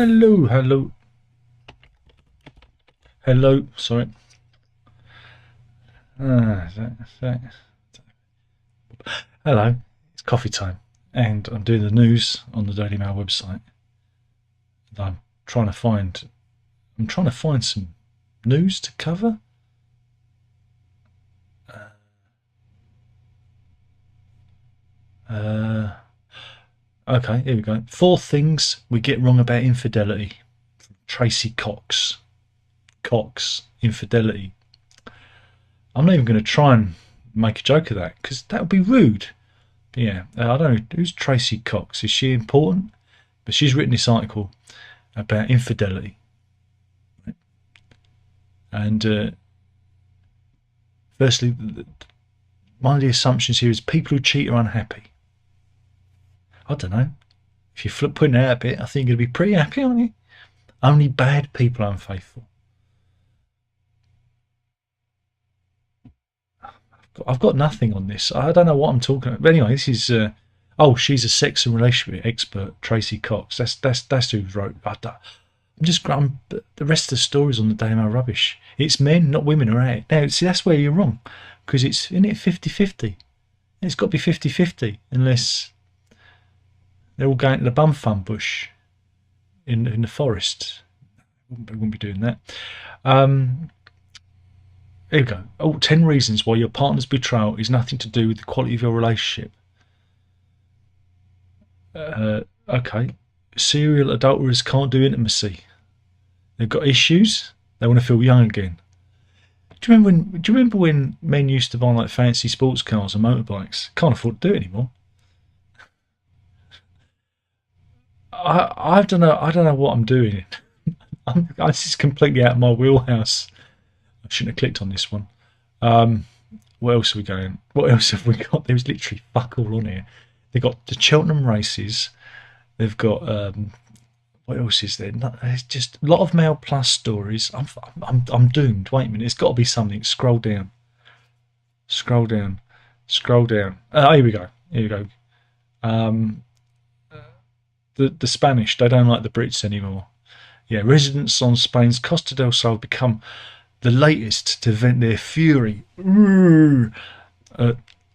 Hello, hello, hello. Sorry. Hello. It's coffee time, and I'm doing the news on the Daily Mail website. I'm trying to find. I'm trying to find some news to cover. Okay, here we go. 4 things we get wrong about infidelity. From Tracy Cox. Infidelity. I'm not even going to try and make a joke of that because that would be rude. But yeah, I don't know. Who's Tracy Cox? Is she important? But she's written this article about infidelity. And firstly, one of the assumptions here is people who cheat are unhappy. I don't know. If you're putting it out a bit, I think you're going to be pretty happy, aren't you? Only bad people are unfaithful. I've got nothing on this. I don't know what I'm talking about. But anyway, this is. She's a sex and relationship expert, Tracy Cox. That's who wrote. The rest of the story's on the Daily Mail rubbish. It's men, not women, are out. Now, see, that's where you're wrong, because isn't it 50-50? It's got to be 50-50, unless they're all going to the bum bush in the forest. They wouldn't be doing that. Here we go. 10 reasons why your partner's betrayal is nothing to do with the quality of your relationship. Okay. Serial adulterers can't do intimacy. They've got issues. They want to feel young again. Do you remember when men used to buy like fancy sports cars and motorbikes? Can't afford to do it anymore. I don't know what I'm doing. This is completely out of my wheelhouse. I shouldn't have clicked on this one. What else are we going? What else have we got? There's literally fuck all on here. They've got the Cheltenham races. They've got what else is there? There's just a lot of Mail Plus stories. I'm doomed. Wait a minute. It's got to be something. Scroll down. Here we go. The Spanish, they don't like the Brits anymore. Yeah, residents on Spain's Costa del Sol become the latest to vent their fury.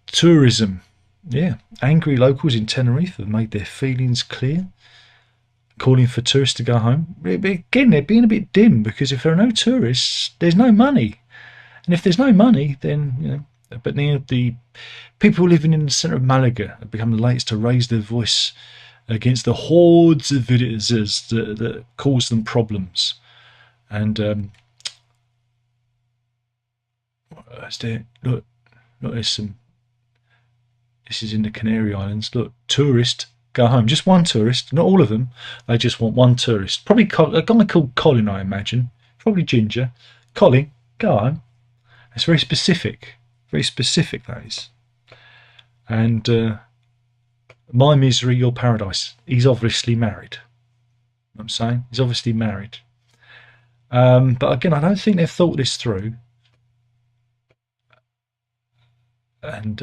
Tourism. Yeah, angry locals in Tenerife have made their feelings clear, calling for tourists to go home. Again, they're being a bit dim, because if there are no tourists, there's no money. And if there's no money, then, but the people living in the centre of Malaga have become the latest to raise their voice against the hordes of visitors that cause them problems. And look, there's some. This is in the Canary Islands. Look, tourist, go home. Just one tourist, not all of them. They just want one tourist. Probably a guy called Colin, I imagine. Probably Ginger. Colin, go home. It's very specific. Very specific, that is. And my misery, your paradise. He's obviously married. You know what I'm saying? He's obviously married. But again, I don't think they've thought this through. And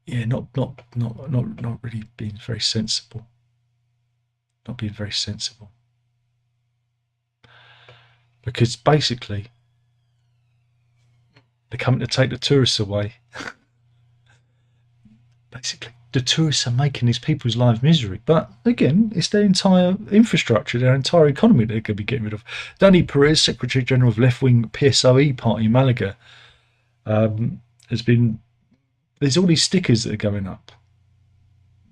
yeah, not really being very sensible. Not being very sensible. Because basically, they're coming to take the tourists away. Basically, the tourists are making these people's lives misery. But again, it's their entire infrastructure, their entire economy they're going to be getting rid of. Danny Perez, Secretary General of left-wing PSOE party in Malaga, has been. There's all these stickers that are going up.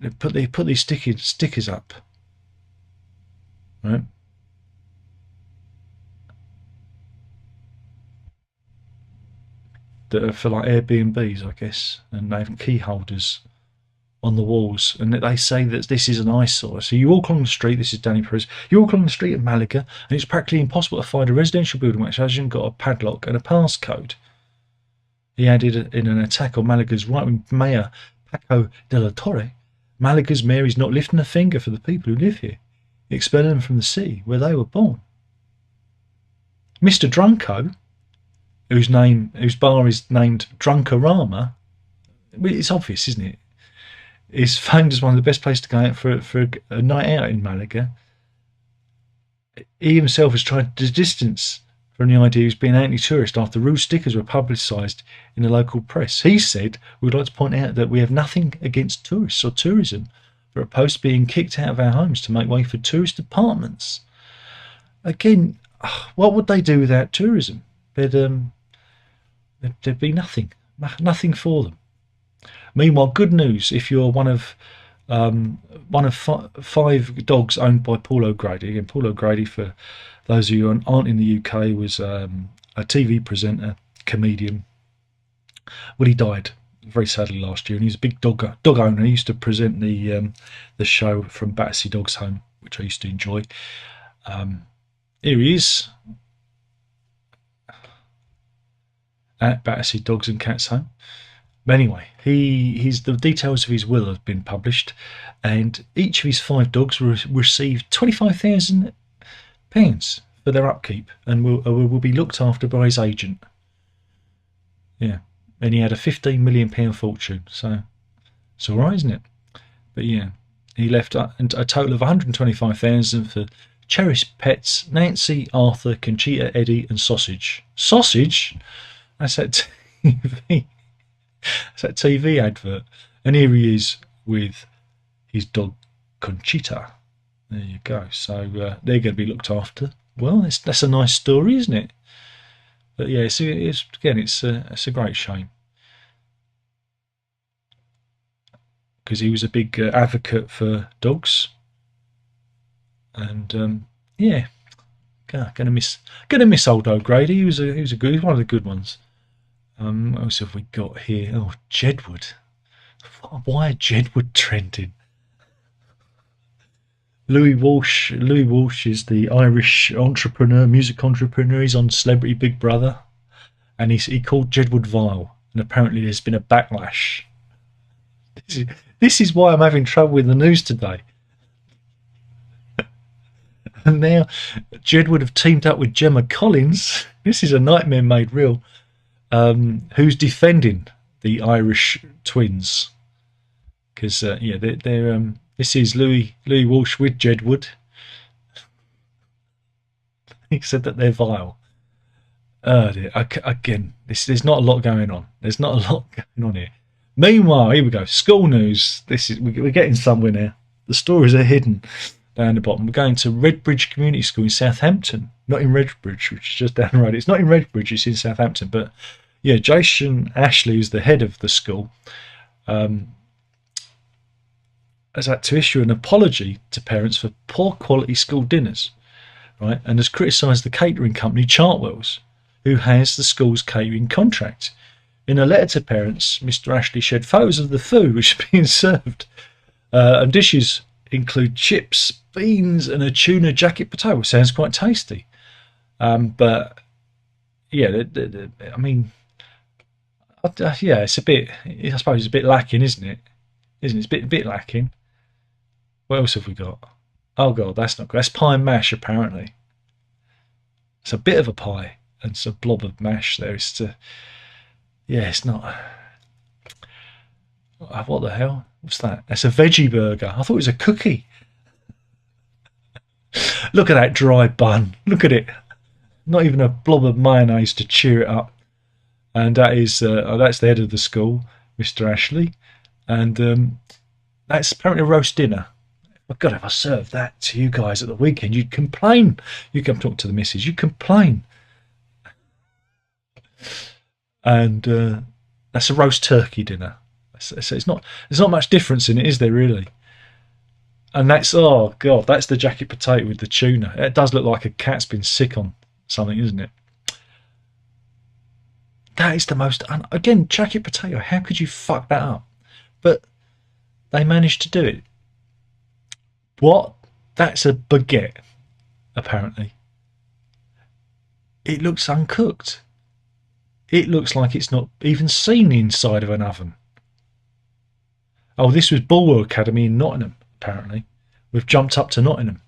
They put these stickers up, right? That are for like Airbnbs, I guess, and they have key holders on the walls, and they say that this is an eyesore. So you walk along the street. This is Danny Perez. You walk along the street of Malaga, and it's practically impossible to find a residential building which hasn't got a padlock and a passcode. He added in an attack on Malaga's right-wing mayor, Paco de la Torre. Malaga's mayor is not lifting a finger for the people who live here, expelling them from the city where they were born. Mr. Drunko, whose bar is named Drunkorama, it's obvious, isn't it? is famed as one of the best places to go out for a night out in Malaga. He himself has tried to distance from the idea he was being anti-tourist after rude stickers were publicised in the local press. He said, "We'd like to point out that we have nothing against tourists or tourism, but opposed to being kicked out of our homes to make way for tourist apartments." Again, what would they do without tourism? There'd be nothing for them. Meanwhile, good news if you're one of 5 dogs owned by Paul O'Grady. Again, Paul O'Grady, for those of you who aren't in the UK, was a TV presenter, comedian. Well, he died very sadly last year, and he was a big dog owner. He used to present the show from Battersea Dogs Home, which I used to enjoy. Here he is at Battersea Dogs and Cats Home. But anyway, the details of his will have been published, and each of his 5 dogs will receive £25,000 for their upkeep, and will be looked after by his agent. Yeah, and he had a £15 million fortune, so it's all right, isn't it? But yeah, he left a total of £125,000 for cherished pets: Nancy, Arthur, Conchita, Eddie, and Sausage. Sausage? That's that TV. That's that TV advert. And here he is with his dog Conchita. There you go. So they're going to be looked after. Well, that's a nice story, isn't it? But yeah, it's a great shame, because he was a big advocate for dogs. And yeah, gonna miss old O'Grady. He was one of the good ones. What else have we got here? Oh, Jedward. Why are Jedward trending? Louis Walsh is the Irish music entrepreneur. He's on Celebrity Big Brother, and he called Jedward vile, and apparently there's been a backlash. This is why I'm having trouble with the news today. And now Jedward have teamed up with Gemma Collins. This is a nightmare made real. Who's defending the Irish twins? Because they're this is Louis Walsh with Jedward. He said that they're vile. Again, there's not a lot going on. There's not a lot going on here. Meanwhile, here we go. School news. We're getting somewhere now. The stories are hidden down the bottom. We're going to Redbridge Community School in Southampton, not in Redbridge, which is just down the road. It's not in Redbridge, it's in Southampton. But yeah, Jason Ashley, who's the head of the school, has had to issue an apology to parents for poor quality school dinners, right? And has criticised the catering company Chartwell's, who has the school's catering contract. In a letter to parents, Mr. Ashley shared photos of the food which is being served, and dishes include chips, beans, and a tuna jacket potato. Sounds quite tasty, but yeah, I mean, yeah, it's a bit. I suppose it's a bit lacking, isn't it? It's a bit lacking. What else have we got? Oh god, that's not good. That's pie and mash, apparently. It's a bit of a pie and it's a blob of mash there. It's not. What the hell? What's that? That's a veggie burger. I thought it was a cookie. Look at that dry bun. Look at it. Not even a blob of mayonnaise to cheer it up. And that's the head of the school, Mr. Ashley. And that's apparently a roast dinner. Oh God, if I served that to you guys at the weekend, you'd complain. You come talk to the missus, you complain. And that's a roast turkey dinner. So there's not much difference in it, is there really? And that's, oh God, that's the jacket potato with the tuna. It does look like a cat's been sick on something, isn't it? That is the most, again, jacket potato. How could you fuck that up? But they managed to do it. What? That's a baguette, apparently. It looks uncooked. It looks like it's not even seen the inside of an oven. Oh, this was Bulwer Academy in Nottingham, apparently. We've jumped up to Nottingham.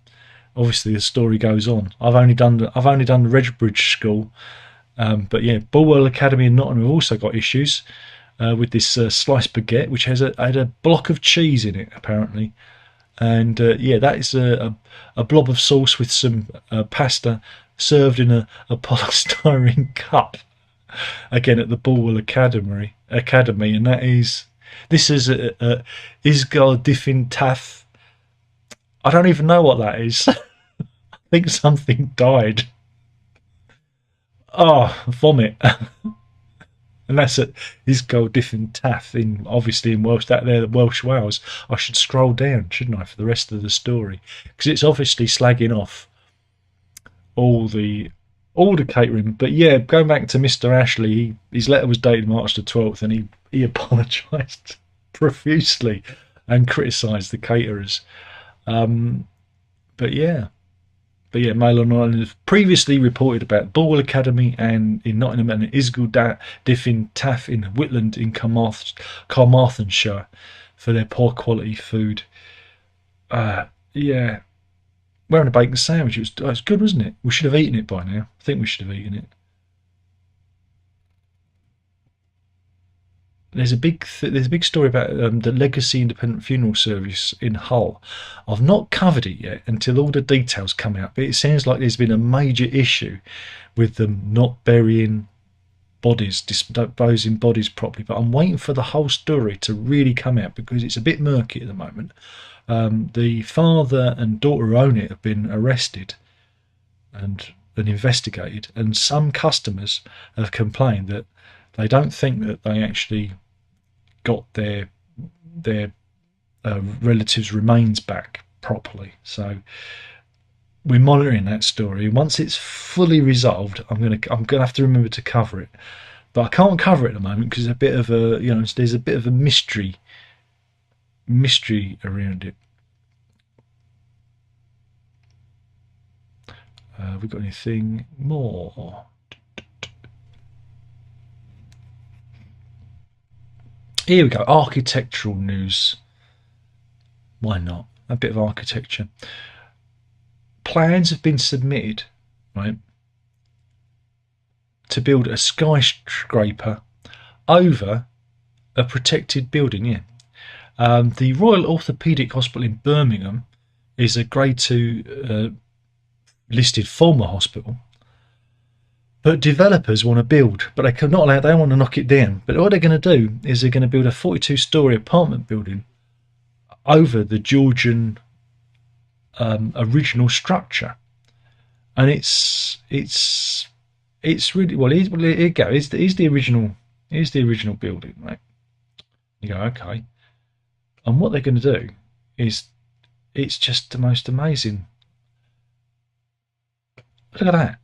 Obviously, the story goes on. I've only done the Redbridge School, but yeah, Bulwer Academy in Nottingham have also got issues. with this sliced baguette, which had a block of cheese in it, apparently. And yeah, that is a blob of sauce with some pasta served in a polystyrene cup. Again at the Bulwell Academy, and this is a Isgal Diffin Taff. I don't even know what that is. I think something died. Oh, vomit. And that's at Isgal Diffin Taff in obviously in Welsh. That there, Welsh Wales. I should scroll down, shouldn't I, for the rest of the story, because it's obviously slagging off all the catering. But yeah, going back to Mr. Ashley, his letter was dated March the 12th, and he apologised profusely and criticised the caterers. But yeah, Mail on Ireland has previously reported about Bulwell Academy and in Nottingham and Isgal Diffin Taff in Whitland in Carmarthenshire for their poor quality food. Yeah, we're having a bacon sandwich. It was good, wasn't it? We should have eaten it by now. I think we should have eaten it. There's a big story about the Legacy Independent Funeral Service in Hull. I've not covered it yet until all the details come out, but it sounds like there's been a major issue with them not burying bodies, disposing bodies properly. But I'm waiting for the whole story to really come out because it's a bit murky at the moment. The father and daughter who own it have been arrested and investigated, and some customers have complained that they don't think that they actually got their relatives' remains back properly. So we're monitoring that story. Once it's fully resolved, I'm gonna have to remember to cover it, but I can't cover it at the moment because there's a bit of a mystery around it. Have we got anything more? Here we go. Architectural news. Why not? A bit of architecture. Plans have been submitted, right, to build a skyscraper over a protected building. Yeah. The Royal Orthopaedic Hospital in Birmingham is a Grade 2 listed former hospital, but developers want to build, but they not allowed. They want to knock it down. But what they're going to do is they're going to build a 42-story apartment building over the Georgian original structure, and it's really well. Here you go. Here's the original building, right? You go, okay. And what they're going to do is, it's just the most amazing. Look at that.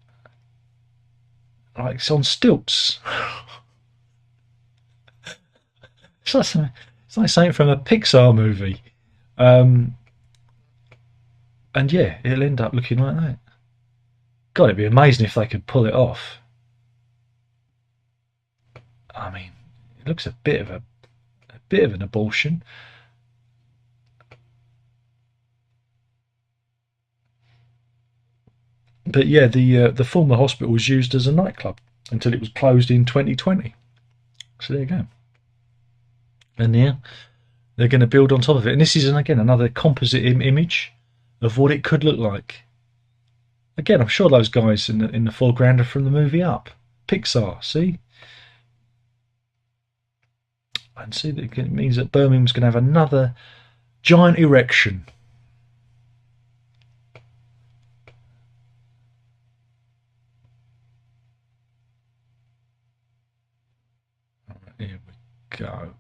Like, it's on stilts. It's like something from a Pixar movie. And yeah, it'll end up looking like that. God, it'd be amazing if they could pull it off. I mean, it looks a bit of an abortion. But yeah, the former hospital was used as a nightclub until it was closed in 2020. So there you go. And now they're going to build on top of it. And this is, again, another composite image of what it could look like. Again, I'm sure those guys in the foreground are from the movie Up. Pixar, see? And see that it means that Birmingham's going to have another giant erection. Here we go.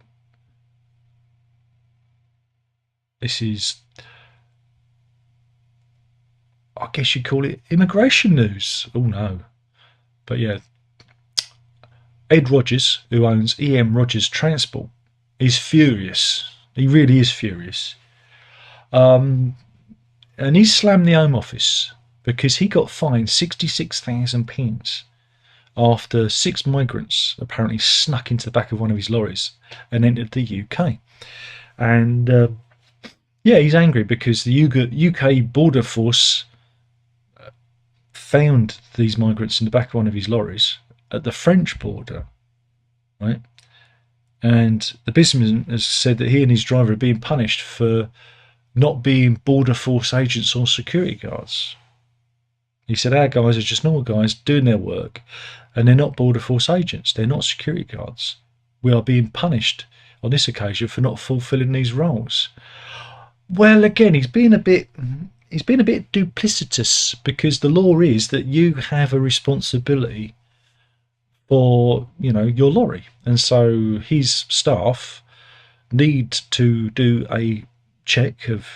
This is, I guess you'd call it immigration news. Oh no. But yeah, Ed Rogers, who owns EM Rogers Transport, is furious. He really is furious. And he's slammed the Home Office because he got fined £66,000 after 6 migrants apparently snuck into the back of one of his lorries and entered the UK. And yeah, he's angry because the UK Border Force found these migrants in the back of one of his lorries at the French border, right? and the businessman has said that he and his driver are being punished for not being border force agents or security guards. He said our guys are just normal guys doing their work, and they're not border force agents, they're not security guards. We are being punished on this occasion for not fulfilling these roles. Well, again, he's been a bit duplicitous, because the law is that you have a responsibility for, you know, your lorry, and so his staff need to do a check of,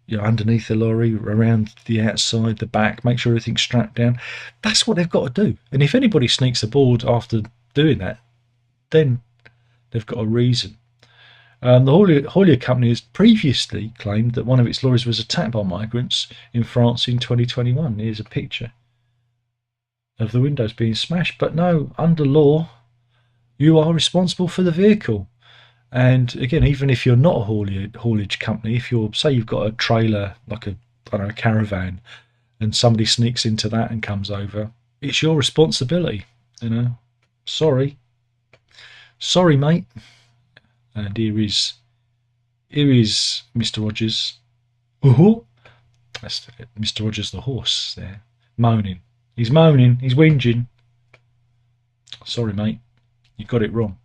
you know, underneath the lorry, around the outside, the back, make sure everything's strapped down. That's what they've got to do. And if anybody sneaks aboard after doing that, then they've got a reason. The haulier company has previously claimed that one of its lorries was attacked by migrants in France in 2021. Here's a picture of the windows being smashed. But no, under law, you are responsible for the vehicle. And again, even if you're not a haulage company, if you're, say you've got a trailer, like a, I don't know, a caravan, and somebody sneaks into that and comes over, it's your responsibility. You know, sorry, mate. And here is Mr. Rogers. That's Mr. Rogers the horse there, moaning. He's moaning. He's whinging. Sorry, mate. You got it wrong.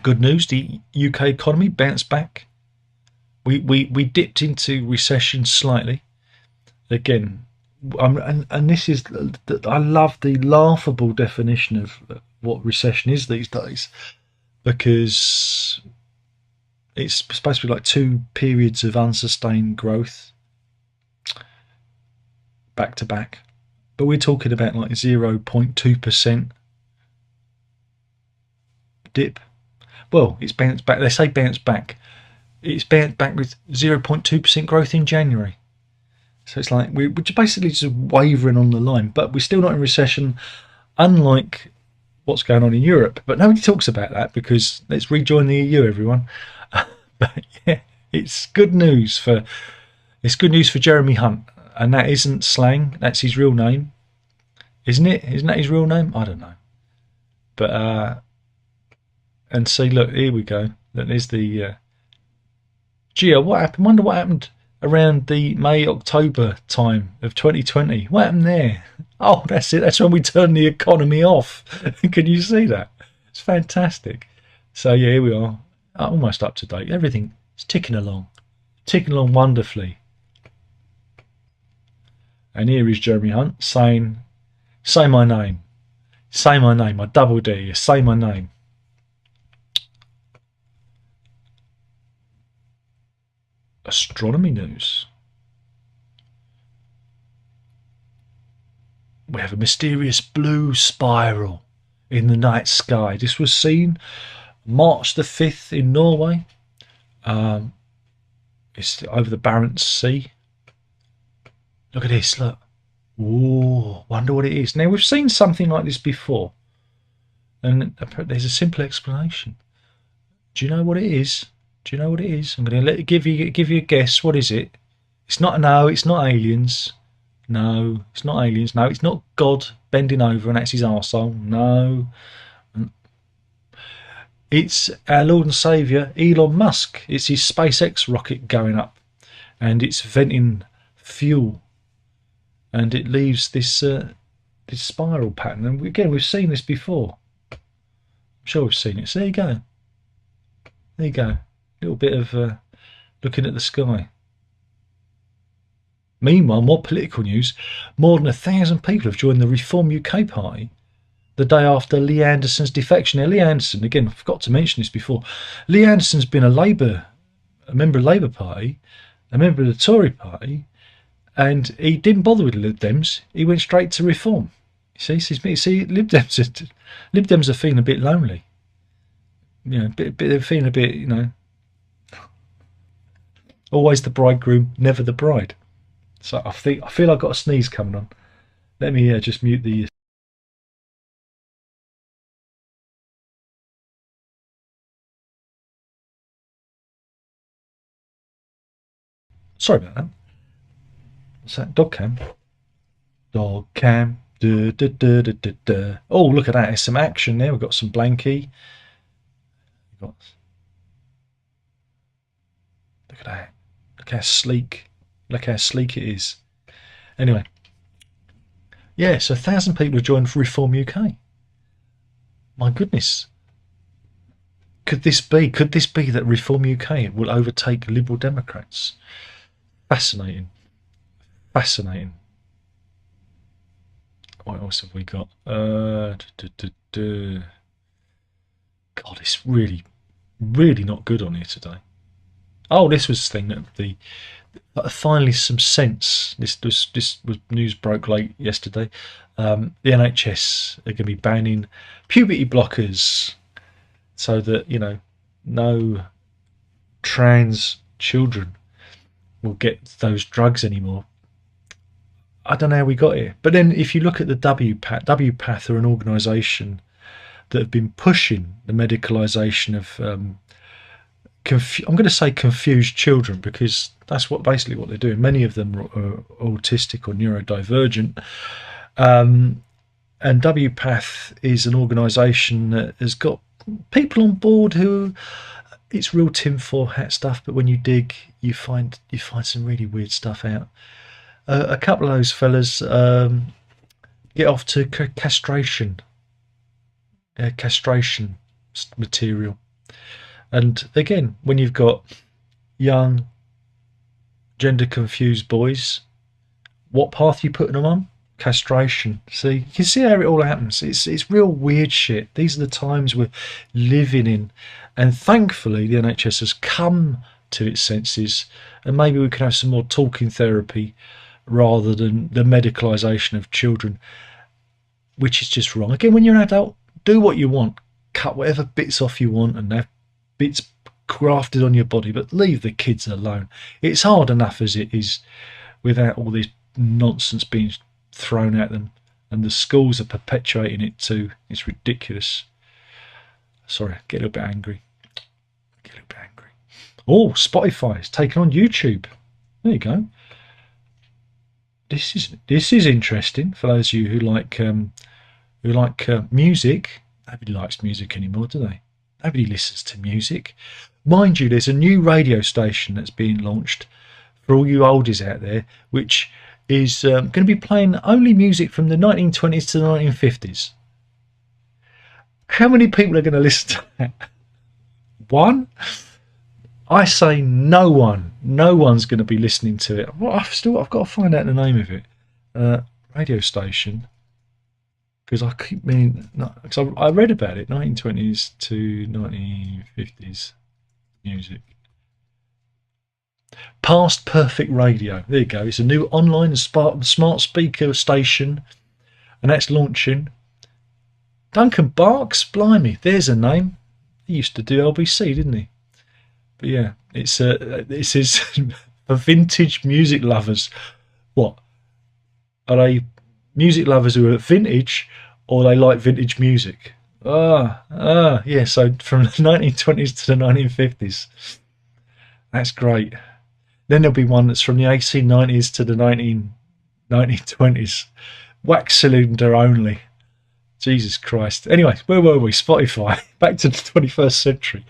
Good news, the UK economy bounced back. We dipped into recession slightly. Again, and this is, I love the laughable definition of what recession is these days, because it's supposed to be like 2 periods of unsustained growth back to back. But we're talking about like 0.2% dip. Well, it's bounced back. They say bounce back. It's bounced back with 0.2% growth in January. So it's like we're basically just wavering on the line, but we're still not in recession, unlike what's going on in Europe. But nobody talks about that, because let's rejoin the EU, everyone. But yeah, it's good news for Jeremy Hunt, and that isn't slang. That's his real name, isn't it? Isn't that his real name? I don't know. But and see, look, here we go. Look, there's the Geo. What happened? Wonder what happened around the May-October time of 2020. What happened there? Oh, that's it. That's when we turned the economy off. Can you see that? It's fantastic. So yeah, here we are, almost up to date. Everything is ticking along wonderfully. And here is Jeremy Hunt saying, "Say my name, I double dare you, say my name." Astronomy news. We have a mysterious blue spiral in the night sky. This was seen March the 5th in Norway. It's over the Barents Sea. Look at this, look. Ooh, wonder what it is. Now, we've seen something like this before, and there's a simple explanation. Do you know what it is? Do you know what it is? I'm going to give you a guess. What is it? It's not aliens. No, it's not aliens. No, it's not God bending over and that's his arsehole. No. It's our Lord and Saviour, Elon Musk. It's his SpaceX rocket going up, and it's venting fuel, and it leaves this this spiral pattern. And again, we've seen this before. I'm sure we've seen it. So there you go. There you go. A little bit of looking at the sky. Meanwhile, more political news. More than 1,000 people have joined the Reform UK party the day after Lee Anderson's defection. Now, Lee Anderson, again, I forgot to mention this before. Lee Anderson's been a member of the Labour Party, a member of the Tory party, and he didn't bother with the Lib Dems. He went straight to Reform. See, Lib Dems are feeling a bit lonely. You know, they're feeling a bit, you know, always the bridegroom, never the bride. So I feel I've got a sneeze coming on. Let me just mute the Sorry about that. What's that? Dog cam. Dog cam. Duh, duh, duh, duh, duh, duh. Oh, look at that. There's some action there. We've got some blankie. Look at that. Look how sleek. Look how sleek it is. Anyway. Yeah, so 1,000 people have joined Reform UK. My goodness. Could this be that Reform UK will overtake Liberal Democrats? Fascinating. Fascinating. What else have we got? God, it's really, really not good on here today. Oh, this was the thing that finally some sense. This was news broke late yesterday. The NHS are going to be banning puberty blockers, so that no trans children will get those drugs anymore. I don't know how we got here. But then if you look at the WPATH are an organisation that have been pushing the medicalisation of I'm going to say confused children, because that's basically what they're doing. Many of them are autistic or neurodivergent. And WPATH is an organisation that has got people on board who, it's real tinfoil hat stuff, but when you dig, you find some really weird stuff out. A couple of those fellas get off to castration material. And again, when you've got young, gender confused boys, what path are you putting them on? Castration. See, you can see how it all happens. It's real weird shit. These are the times we're living in, and thankfully the NHS has come to its senses, and maybe we can have some more talking therapy rather than the medicalisation of children, which is just wrong. Again, when you're an adult, do what you want, cut whatever bits off you want and have bits grafted on your body, but leave the kids alone. It's hard enough as it is without all this nonsense being thrown at them, and the schools are perpetuating it too. It's ridiculous. Sorry, get a little bit angry. Oh, Spotify is taking on YouTube. There you go. This is interesting for those of you who like music. Nobody likes music anymore, do they? Nobody listens to music. Mind you, there's a new radio station that's being launched for all you oldies out there, which is going to be playing only music from the 1920s to the 1950s. How many people are going to listen to that? One? I say no one. No one's going to be listening to it. Well, I've got to find out the name of it. Radio station. Because I keep meaning, because I read about it, 1920s to 1950s music. Past Perfect Radio. There you go. It's a new online smart speaker station, and that's launching. Duncan Barks, blimey, there's a name. He used to do LBC, didn't he? But yeah, this is for vintage music lovers. What are they? Music lovers who are vintage, or they like vintage music? Yeah. So from the 1920s to the 1950s. That's great. Then there'll be one that's from the 1890s to the 1920s. Wax cylinder only. Jesus Christ. Anyway, where were we? Spotify. Back to the 21st century.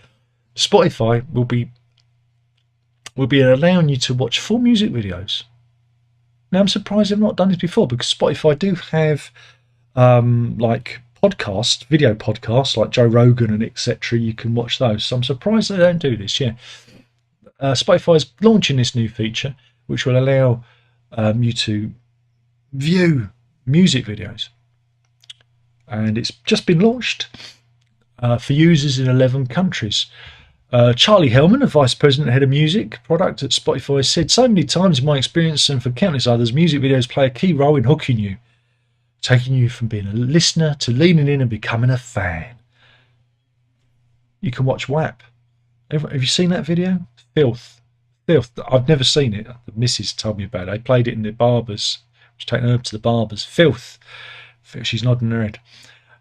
Spotify will be allowing you to watch full music videos. Now, I'm surprised they've not done this before, because Spotify do have like podcasts, video podcasts, like Joe Rogan and etc. You can watch those. So I'm surprised they don't do this. Yeah. Spotify is launching this new feature, which will allow you to view music videos, and it's just been launched for users in 11 countries. Charlie Hellman, a vice president head of music product at Spotify, said, "So many times in my experience and for countless others, music videos play a key role in hooking you, taking you from being a listener to leaning in and becoming a fan." You can watch WAP. Have you seen that video? Filth. I've never seen it. The missus told me about it. I played it in the barbers. She's taking her to the barbers. Filth. She's nodding her head.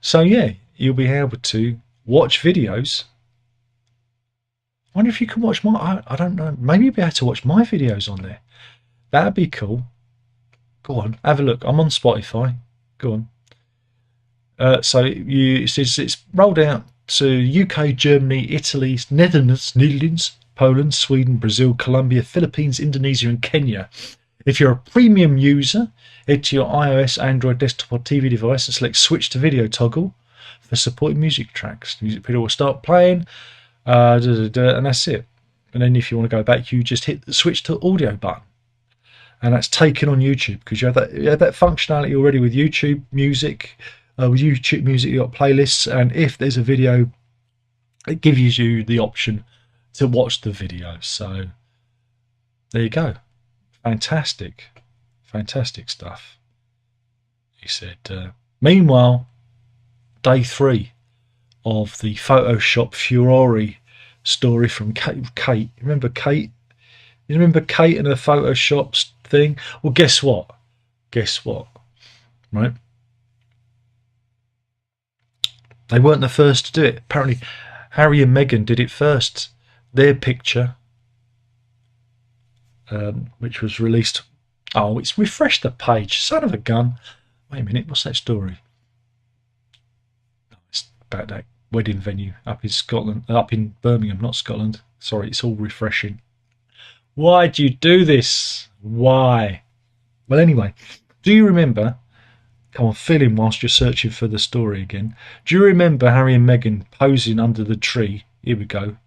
So yeah, you'll be able to watch videos wonder if you can watch my. I don't know. Maybe you'll be able to watch my videos on there. That'd be cool. Go on, have a look. I'm on Spotify. Go on. So it says it's rolled out to UK, Germany, Italy, Netherlands, Poland, Sweden, Brazil, Colombia, Philippines, Indonesia, and Kenya. If you're a premium user, head to your iOS, Android, desktop, or TV device and select Switch to Video toggle for supported music tracks. Music player will start playing, and that's it. And then if you want to go back, you just hit the Switch to Audio button. And that's taken on YouTube, because you have that functionality already with YouTube Music. With YouTube Music, you've got playlists, and if there's a video, it gives you the option to watch the video. So there you go. Fantastic stuff. He said. Meanwhile, day 3 of the Photoshop Furore story from Kate. Remember Kate? You remember Kate and her Photoshop thing? Well, guess what? Right? They weren't the first to do it. Apparently, Harry and Meghan did it first. Their picture, which was released. Oh, it's refreshed the page. Son of a gun. Wait a minute, what's that story? It's about that wedding venue up in Scotland, up in Birmingham, not Scotland. Sorry, it's all refreshing. Why'd you do this? Why? Well, anyway, do you remember? Come on, fill in whilst you're searching for the story again. Do you remember Harry and Meghan posing under the tree? Here we go.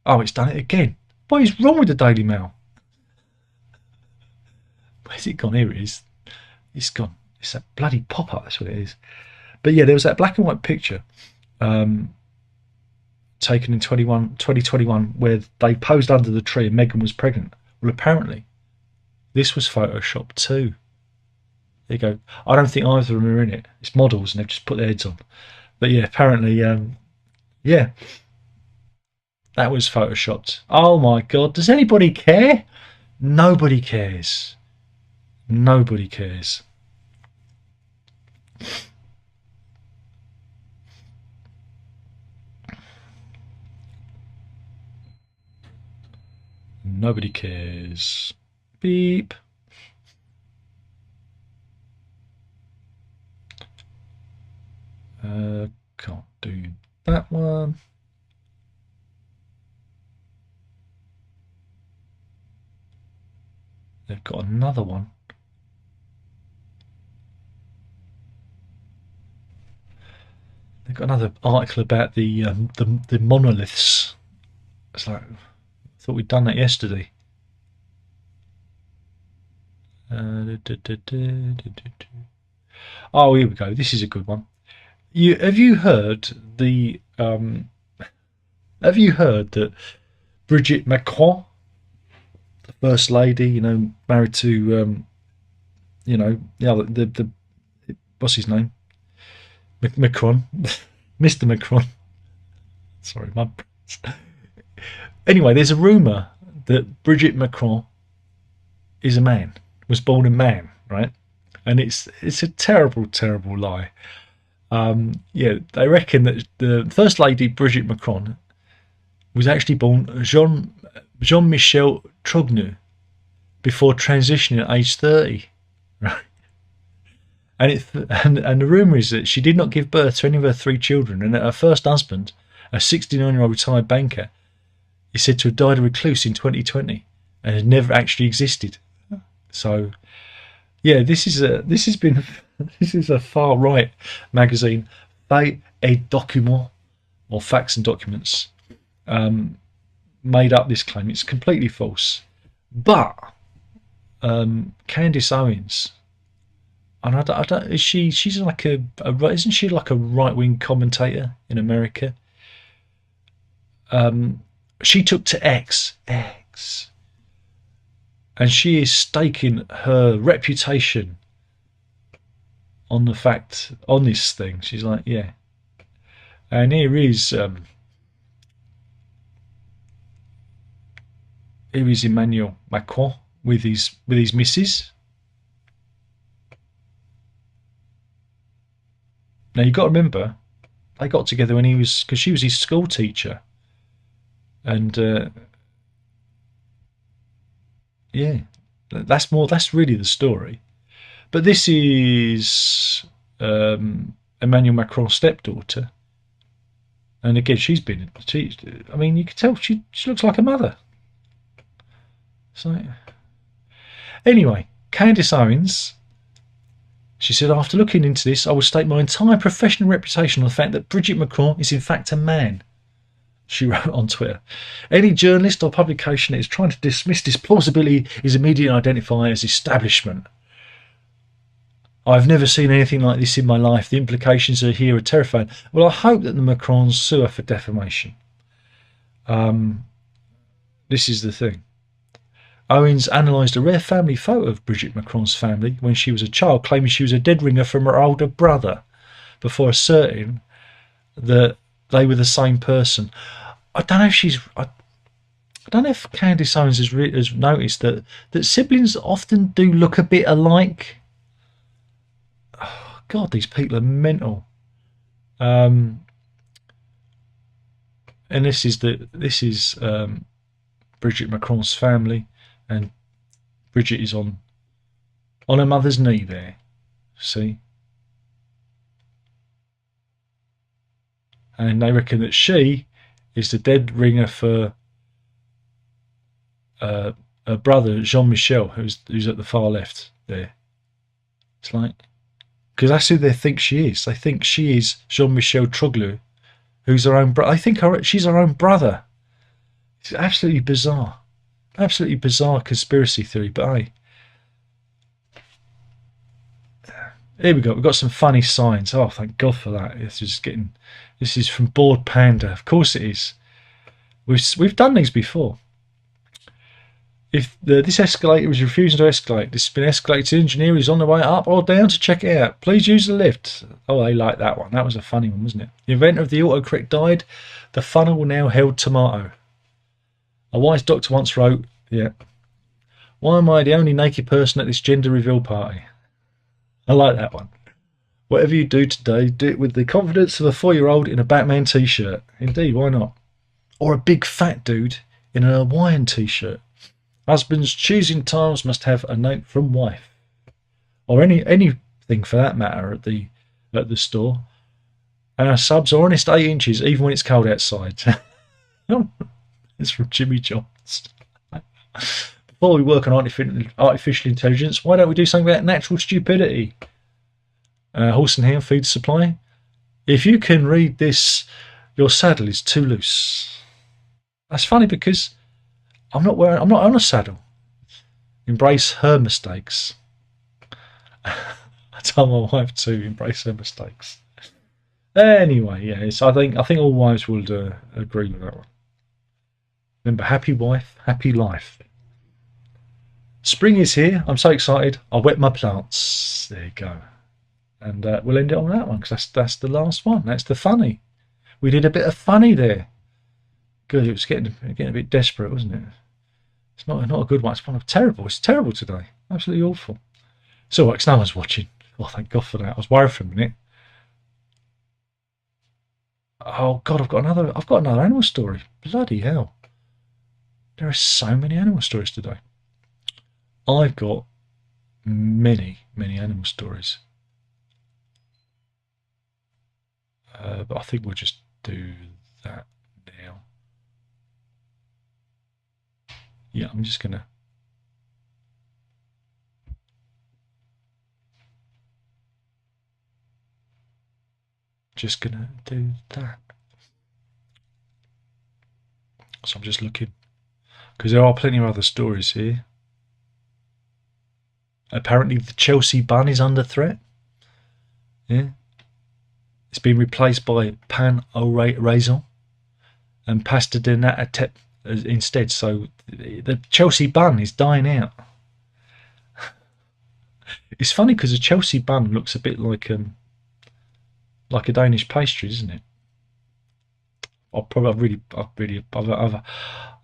Oh, it's done it again. What is wrong with the Daily Mail? Where's it gone? Here it is. It's gone. It's that bloody pop-up, that's what it is. But yeah, there was that black and white picture taken in 2021 where they posed under the tree and Meghan was pregnant. Well, apparently, this was Photoshopped too. There you go. I don't think either of them are in it. It's models and they've just put their heads on. But yeah, apparently, yeah, that was Photoshopped. Oh my God, does anybody care? Nobody cares. Nobody cares. Nobody cares. Beep. Can't do that one. They've got another one. They've got another article about the monoliths. It's like, I thought we'd done that yesterday. Oh, here we go. This is a good one. Have you heard that Brigitte Macron, the First Lady, married to the what's his name? Macron, Mr. Macron. Sorry, my. Anyway, there's a rumour that Brigitte Macron is a man, was born a man, right? And it's a terrible, terrible lie. Yeah, they reckon that the First Lady Brigitte Macron was actually born Jean-Michel Trogneux before transitioning at age 30, right? And the rumour is that she did not give birth to any of her 3 children, and that her first husband, a 69-year-old retired banker, is said to have died a recluse in 2020 and has never actually existed. So, yeah, this is a far right magazine, Fait et Documents, or Facts and Documents, made up this claim. It's completely false. But Candace Owens, and I don't she's like isn't she like a right-wing commentator in America? She took to X, and she is staking her reputation on this thing. She's like, yeah. And here is Emmanuel Macron with his missus. Now you got to remember, they got together when because she was his school teacher. And yeah, that's more. That's really the story. But this is Emmanuel Macron's stepdaughter, and again, she's been. She, I mean, you can tell she looks like a mother. So anyway, Candace Owens. She said, after looking into this, I will stake my entire professional reputation on the fact that Brigitte Macron is in fact a man. She wrote on Twitter. Any journalist or publication that is trying to dismiss this plausibility is immediately identified as establishment. I've never seen anything like this in my life. The implications are here are terrifying. Well, I hope that the Macrons sue her for defamation. This is the thing. Owens analysed a rare family photo of Brigitte Macron's family when she was a child, claiming she was a dead ringer from her older brother, before asserting that they were the same person. I don't know if she's. I don't know if Candace Owens has noticed that siblings often do look a bit alike. Oh, God, these people are mental. And this is Brigitte Macron's family, and Brigitte is on her mother's knee there. See, and they reckon that she is the dead ringer for her brother Jean-Michel, who's at the far left there. It's like, because that's who they think she is. They think she is Jean-Michel Troglou, who's her own brother. I think she's her own brother. It's absolutely bizarre. Absolutely bizarre conspiracy theory, but hey. Here we go. We've got some funny signs. Oh, thank God for that. This is from Bored Panda. Of course it is. We've done these before. If this escalator is refusing to escalate, this has been escalated to engineer who's on the way up or down to check it out. Please use the lift. Oh, they like that one. That was a funny one, wasn't it? The inventor of the autocorrect died. The funnel now held tomato. A wise doctor once wrote, yeah, why am I the only naked person at this gender reveal party? I like that one. Whatever you do today, do it with the confidence of a 4-year-old in a Batman t-shirt. Indeed, why not? Or a big fat dude in a Hawaiian t-shirt. Husbands choosing times must have a note from wife. Or anything for that matter at the store. And our subs are honest 8 inches even when it's cold outside. It's from Jimmy Johns. Before we work on artificial intelligence, why don't we do something about natural stupidity? Horse and Hound Food Supply. If you can read this, your saddle is too loose. That's funny because I'm not on a saddle. Embrace her mistakes. I tell my wife to embrace her mistakes. Anyway, yes, I think all wives will agree with that one. Remember, happy wife, happy life. Spring is here. I'm so excited. I wet my plants. There you go. And we'll end it on that one because that's the last one. That's the funny. We did a bit of funny there. Good. It was getting a bit desperate, wasn't it? It's not a good one. It's terrible. It's terrible today. Absolutely awful. So what? No one's watching. Oh, thank God for that. I was worried for a minute. Oh God, I've got another animal story. Bloody hell. There are so many animal stories today. I've got many animal stories. But I think we'll just do that now. Yeah, I'm just gonna do that. So I'm just looking because there are plenty of other stories here. Apparently the Chelsea bun is under threat. Yeah. It's been replaced by pan au raisin and pasta de nata instead. So the Chelsea bun is dying out. It's funny because a Chelsea bun looks a bit like a Danish pastry, isn't it?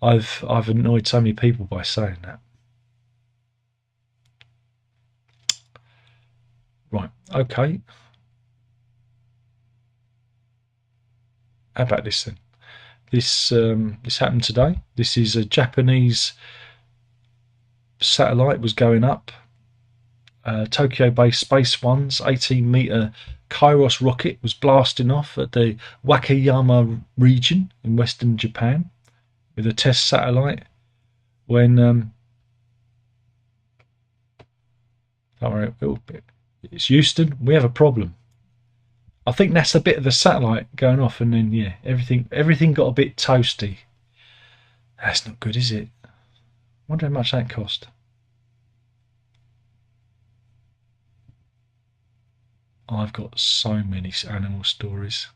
I've annoyed so many people by saying that. Right, okay. How about this then? This happened today. This is a Japanese satellite was going up. Tokyo-based Space One's 18-meter Kairos rocket was blasting off at the Wakayama region in western Japan with a test satellite when don't worry, it's Houston, we have a problem. I think that's a bit of the satellite going off, and then yeah, everything got a bit toasty. That's not good, is it? I wonder how much that cost. I've got so many animal stories.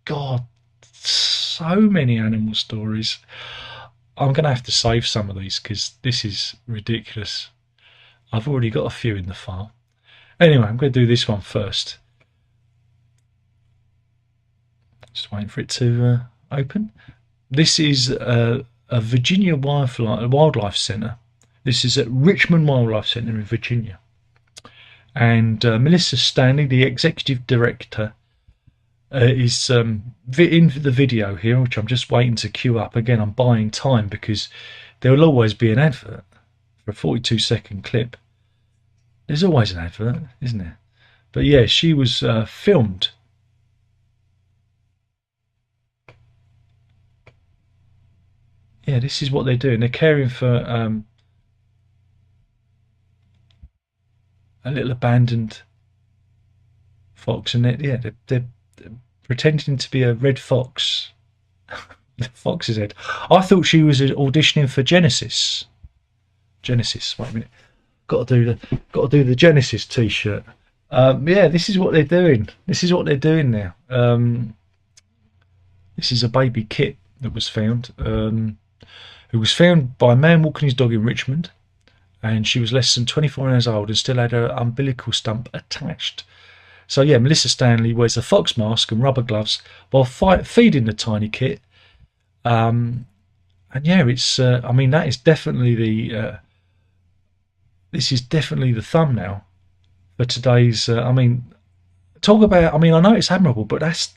God, so many animal stories. I'm going to have to save some of these because this is ridiculous. I've already got a few in the file. Anyway, I'm going to do this one first. Just waiting for it to open. This is a Virginia Wildlife Centre. This is at Richmond Wildlife Centre in Virginia. And Melissa Stanley, the executive director, is in the video here, which I'm just waiting to queue up. Again, I'm buying time because there will always be an advert for a 42-second clip. There's always an advert, isn't there? But yeah, she was filmed. Yeah, this is what they're doing. They're caring for a little abandoned fox, and they're pretending to be a red fox. The fox's head. I thought she was auditioning for Genesis. Genesis. Wait a minute. Got to do the Genesis T-shirt. Yeah, this is what they're doing. This is what they're doing now. This is a baby kit that was found. It was found by a man walking his dog in Richmond, and she was less than 24 hours old and still had her umbilical stump attached. So yeah, Melissa Stanley wears a fox mask and rubber gloves while feeding the tiny kit. And yeah, it's. I mean, that is definitely the. This is definitely the thumbnail for today's. I mean, talk about. I mean, I know it's admirable, but that's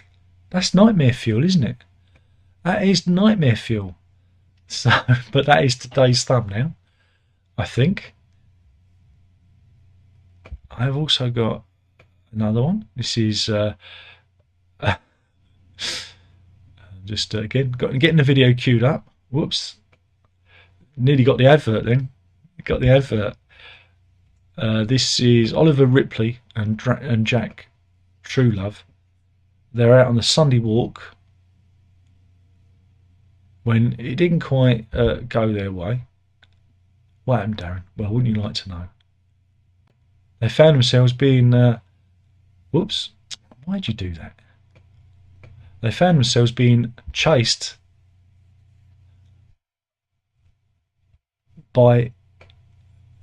nightmare fuel, isn't it? That is nightmare fuel. So, but that is today's thumbnail, I think. I've also got another one. This is just again getting the video queued up. Whoops, nearly got the advert then. Got the advert. This is Oliver Ripley and Jack Truelove. They're out on the Sunday walk when it didn't quite go their way. What happened, Darren? Well, wouldn't you like to know? They found themselves being... whoops. Why'd you do that? They found themselves being chased by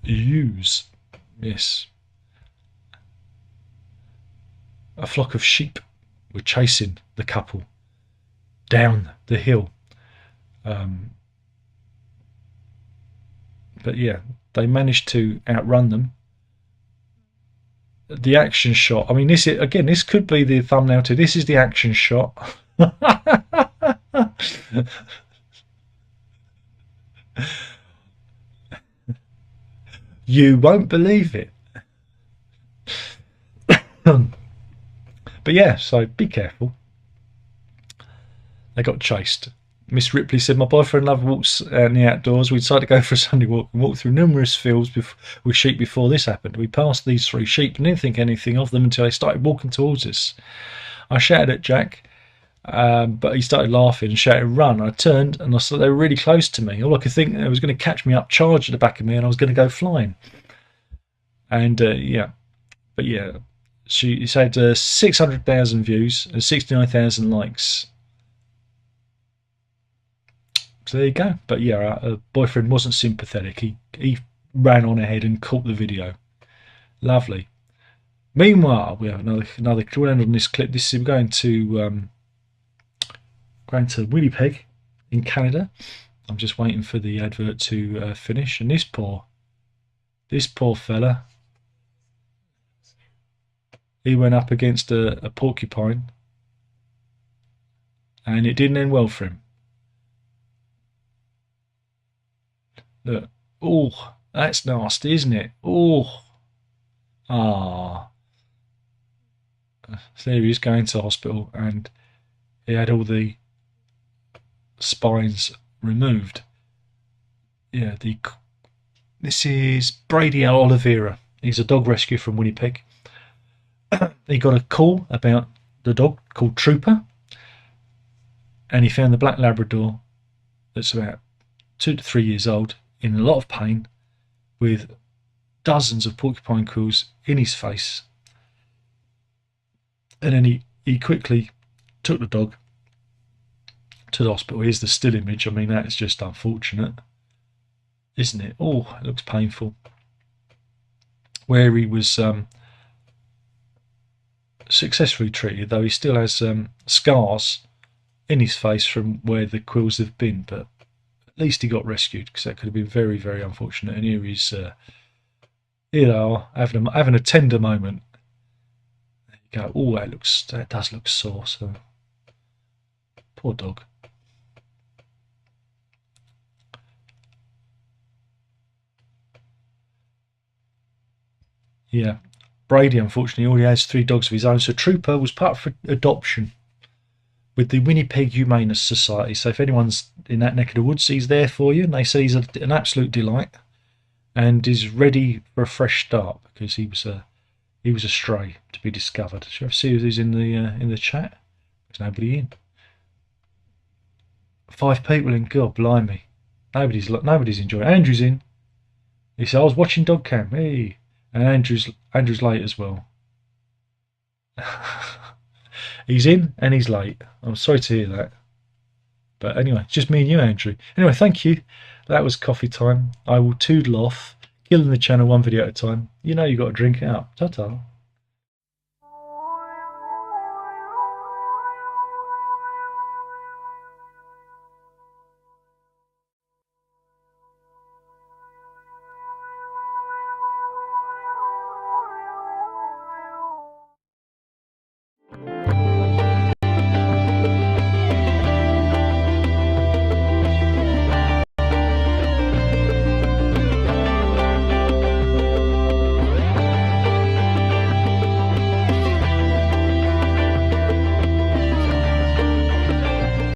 ewes. Yes. A flock of sheep were chasing the couple down the hill. But yeah, they managed to outrun them. The action shot. I mean, this is again. This could be the thumbnail too. This is the action shot. You won't believe it. But yeah, so be careful. They got chased. Miss Ripley said, my boyfriend loved walks in the outdoors. We decided to go for a Sunday walk and walk through numerous fields with sheep before this happened. We passed these 3 sheep and didn't think anything of them until they started walking towards us. I shouted at Jack, but he started laughing and shouted, run. I turned and I saw they were really close to me. All I could think, it was going to catch me up, charge at the back of me, and I was going to go flying. And yeah, but yeah, she said 600,000 views and 69,000 likes. So there you go. But yeah, her boyfriend wasn't sympathetic. He ran on ahead and caught the video. Lovely. Meanwhile, we have another round on this clip. This is we're going to Winnipeg in Canada. I'm just waiting for the advert to finish. And this poor fella, he went up against a porcupine and it didn't end well for him. Look, oh, that's nasty, isn't it? Oh, ah. So there he is going to hospital, and he had all the spines removed. Yeah, this is Brady Oliveira. He's a dog rescue from Winnipeg. He got a call about the dog called Trooper, and he found the black Labrador that's about 2 to 3 years old in a lot of pain with dozens of porcupine quills in his face. And then he quickly took the dog to the hospital. Here's the still image. I mean, that's just unfortunate, isn't it? Oh, it looks painful. Where he was successfully treated, though he still has scars in his face from where the quills have been, but at least he got rescued, because that could have been very, very unfortunate. And here he's, having a tender moment. There you go. Oh, that does look sore. So poor dog. Yeah, Brady unfortunately already has 3 dogs of his own. So Trooper was part of adoption with the Winnipeg Humane Society. So if anyone's in that neck of the woods, he's there for you. And they say he's an absolute delight and is ready for a fresh start, because he was a stray to be discovered. Shall I see who's in the chat? There's nobody in. 5 people in. God blimey, nobody's enjoying. Andrew's in. He said I was watching dog cam. Hey, and Andrew's late as well. He's in and he's late. I'm sorry to hear that. But anyway, it's just me and you, Andrew. Anyway, thank you. That was coffee time. I will toodle off, killing the channel one video at a time. You know you got to drink it out. Ta-ta.